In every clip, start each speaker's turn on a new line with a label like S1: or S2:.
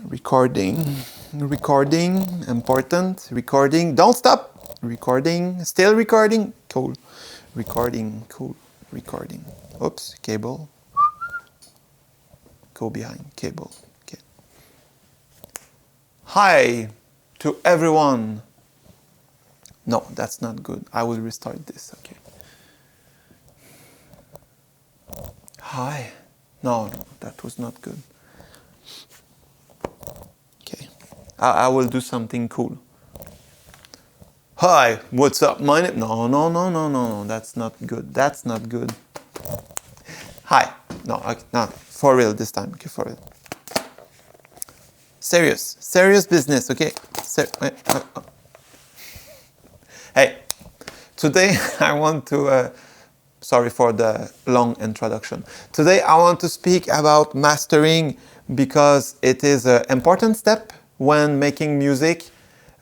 S1: Recording, important, recording, don't stop, recording, still recording, cool, recording, cool, recording, oops, cable, go behind, cable, okay. Hi to everyone. No, that's not good, I will restart this, okay. Hi, no, that was not good. Okay, I will do something cool. Hi, what's up? My name. No. That's not good. That's not good. Hi. No, for real this time. Okay, for real. Serious business. Okay. Hey, today I want to. Sorry for the long introduction. Today I want to speak about mastering because it is an important step when making music.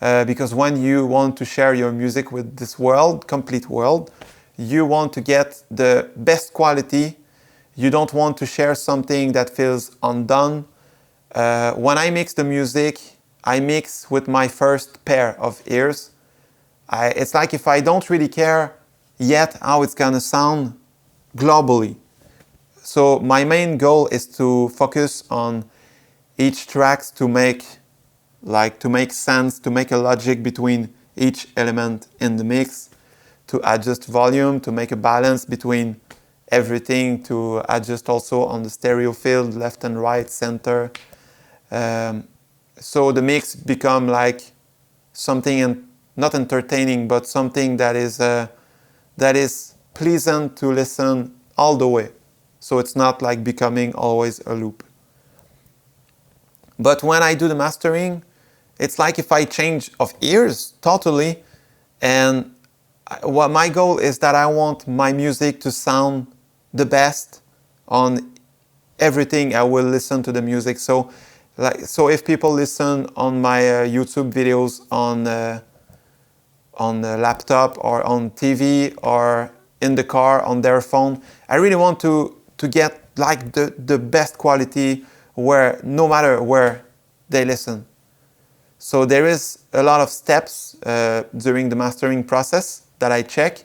S1: Because when you want to share your music with this world, complete world, you want to get the best quality. You don't want to share something that feels undone. When I mix the music, I mix with my first pair of ears. It's like if I don't really care yet how it's gonna sound globally. So my main goal is to focus on each tracks to make sense, to make a logic between each element in the mix, to adjust volume, to make a balance between everything, to adjust also on the stereo field, left and right, center. So the mix become like something not entertaining, but something that is pleasant to listen all the way. So it's not like becoming always a loop. But when I do the mastering, it's like if I change of ears totally, and what my goal is that I want my music to sound the best on everything I will listen to the music. So if people listen on my YouTube videos on a laptop or on TV or in the car on their phone, I really want to get like the best quality where no matter where they listen. So there is a lot of steps during the mastering process that I check.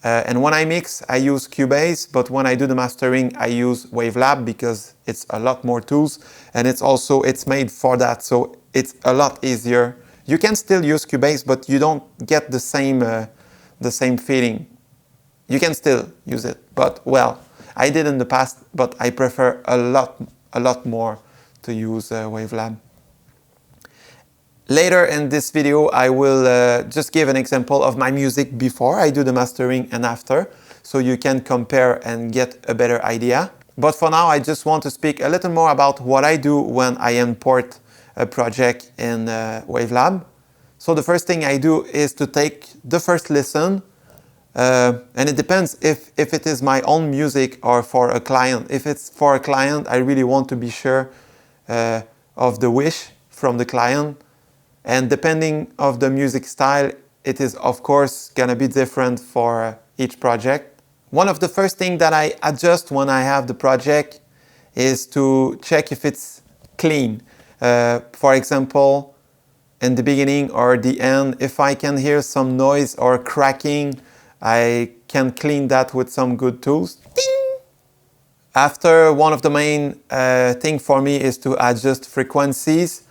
S1: And when I mix, I use Cubase, but when I do the mastering, I use Wavelab because it's a lot more tools and it's made for that. So it's a lot easier. You can still use Cubase, but you don't get the same feeling. You can still use it, but well, I did in the past, but I prefer a lot more to use Wavelab. Later in this video, I will just give an example of my music before I do the mastering and after, so you can compare and get a better idea. But for now, I just want to speak a little more about what I do when I import a project in Wavelab. So the first thing I do is to take the first listen, and it depends if it is my own music or for a client. If it's for a client, I really want to be sure of the wish from the client. And depending of the music style, it is of course gonna be different for each project. One of the first things that I adjust when I have the project is to check if it's clean. For example, in the beginning or the end, if I can hear some noise or cracking, I can clean that with some good tools. Ding! After, one of the main thing for me is to adjust frequencies.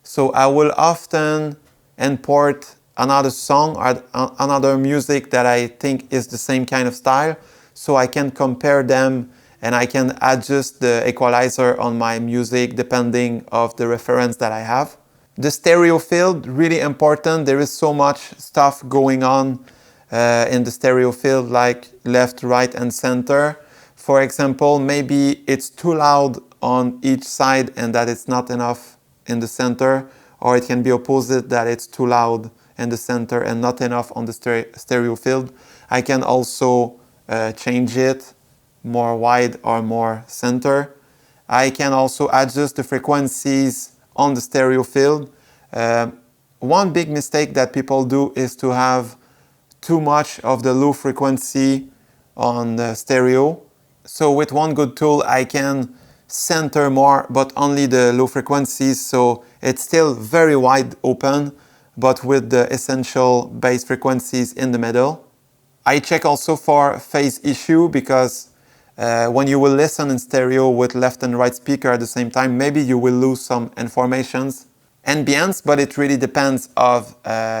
S1: So I will often import another song or another music that I think is the same kind of style, so I can compare them and I can adjust the equalizer on my music depending of the reference that I have. The stereo field, really important. There is so much stuff going on in the stereo field, like left, right and center. For example, maybe it's too loud on each side and that it's not enough in the center, or it can be opposite, that it's too loud in the center and not enough on the stereo field. I can also change it more wide or more center. I can also adjust the frequencies on the stereo field. One big mistake that people do is to have too much of the low frequency on the stereo. So with one good tool, I can center more, but only the low frequencies, so it's still very wide open, but with the essential bass frequencies in the middle. I check also for phase issue, because when you will listen in stereo with left and right speaker at the same time, maybe you will lose some informations. Ambience, but it really depends of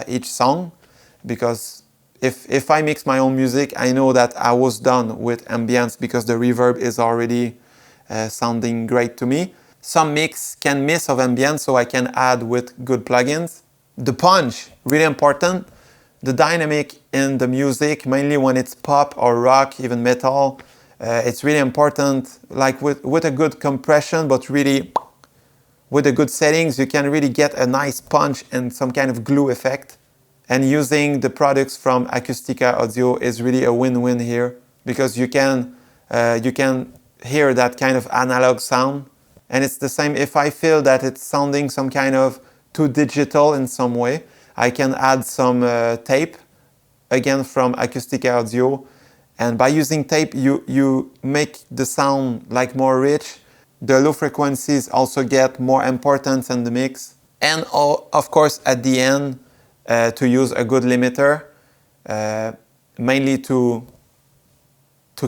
S1: each song, because if I mix my own music, I know that I was done with ambience because the reverb is already sounding great to me. Some mix can miss of ambience, so I can add with good plugins. The punch, really important. The dynamic in the music, mainly when it's pop or rock, even metal, it's really important. Like with a good compression, but really with the good settings, you can really get a nice punch and some kind of glue effect. And using the products from Acoustica Audio is really a win-win here, because you can hear that kind of analog sound. And it's the same if I feel that it's sounding some kind of too digital in some way, I can add some tape, again from Acoustica Audio. And by using tape, you make the sound like more rich. The low frequencies also get more importance in the mix. And of course, at the end, to use a good limiter, mainly to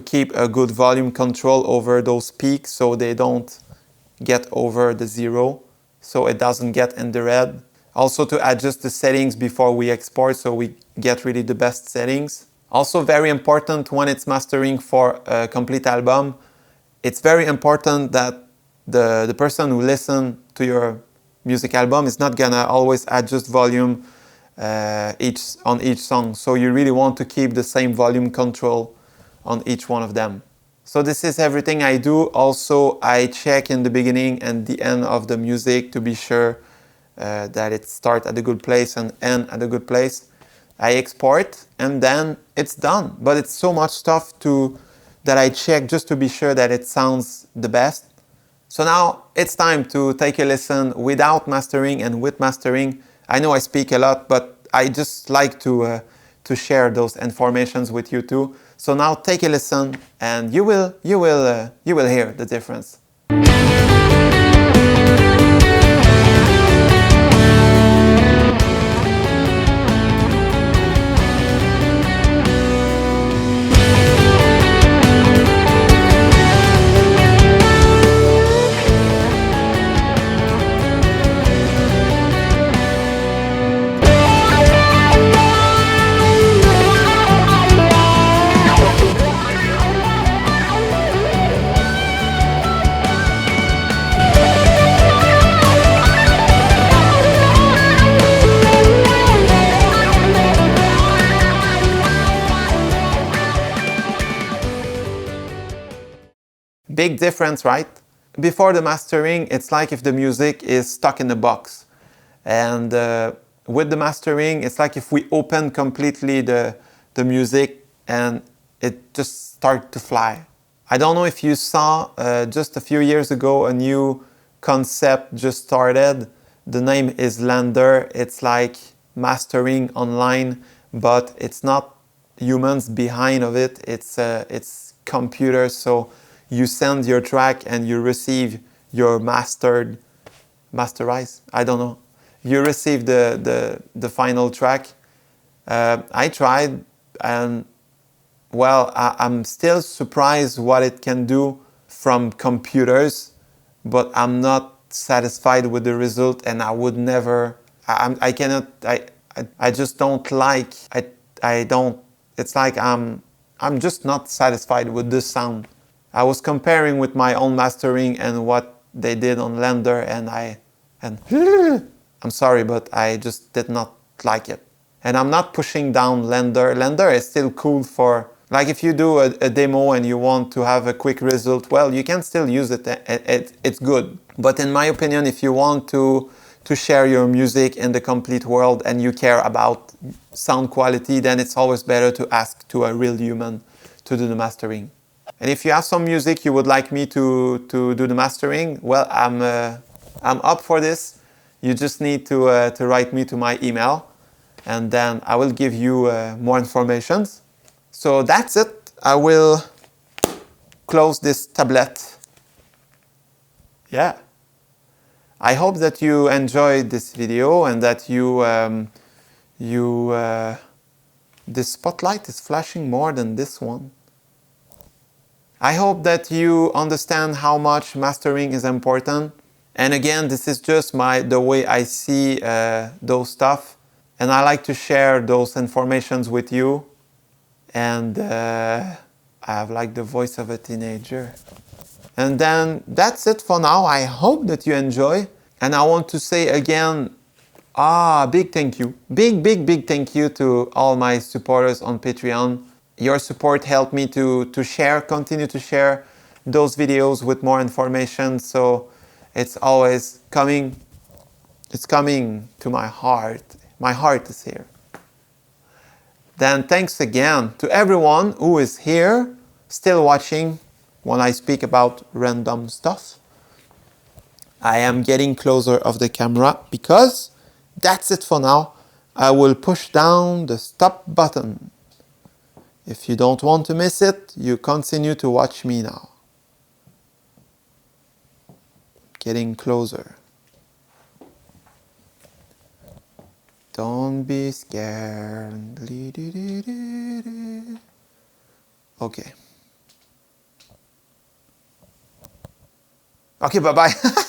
S1: keep a good volume control over those peaks, so they don't get over the zero, so it doesn't get in the red. Also to adjust the settings before we export, so we get really the best settings. Also very important when it's mastering for a complete album, it's very important that the person who listens to your music album is not gonna always adjust volume on each song. So you really want to keep the same volume control on each one of them. So this is everything I do. Also, I check in the beginning and the end of the music to be sure that it starts at a good place and end at a good place. I export and then it's done. But it's so much stuff that I check just to be sure that it sounds the best. So now it's time to take a listen without mastering and with mastering. I know I speak a lot, but I just like to share those informations with you too. So now take a listen and you will hear the difference. Big difference, right? Before the mastering, it's like if the music is stuck in a box. And with the mastering, it's like if we open completely the music and it just starts to fly. I don't know if you saw just a few years ago, a new concept just started. The name is Lander. It's like mastering online, but it's not humans behind of it. It's computers. So you send your track and you receive your masterized, I don't know. You receive the final track. I tried and well, I'm still surprised what it can do from computers, but I'm not satisfied with the result and I would never, I cannot, I just don't like, I don't, it's like I'm just not satisfied with this sound. I was comparing with my own mastering and what they did on Lander and I'm sorry, but I just did not like it. And I'm not pushing down Lander. Lander is still cool for, like if you do a demo and you want to have a quick result, well, you can still use it, it's good. But in my opinion, if you want to share your music in the complete world and you care about sound quality, then it's always better to ask to a real human to do the mastering. And if you have some music you would like me to do the mastering, well, I'm up for this. You just need to write me to my email and then I will give you more information. So that's it. I will close this tablet Yeah. I hope that you enjoyed this video and that this spotlight is flashing more than this one. I hope that you understand how much mastering is important. And again, this is just the way I see those stuff. And I like to share those informations with you. And I have like the voice of a teenager. And then that's it for now. I hope that you enjoy. And I want to say again, big thank you. Big thank you to all my supporters on Patreon. Your support helped me to continue to share those videos with more information. So it's always coming, it's coming to my heart. My heart is here. Then thanks again to everyone who is here, still watching when I speak about random stuff. I am getting closer of the camera because that's it for now. I will push down the stop button. If you don't want to miss it, you continue to watch me now. Getting closer. Don't be scared. Okay. Okay, bye-bye.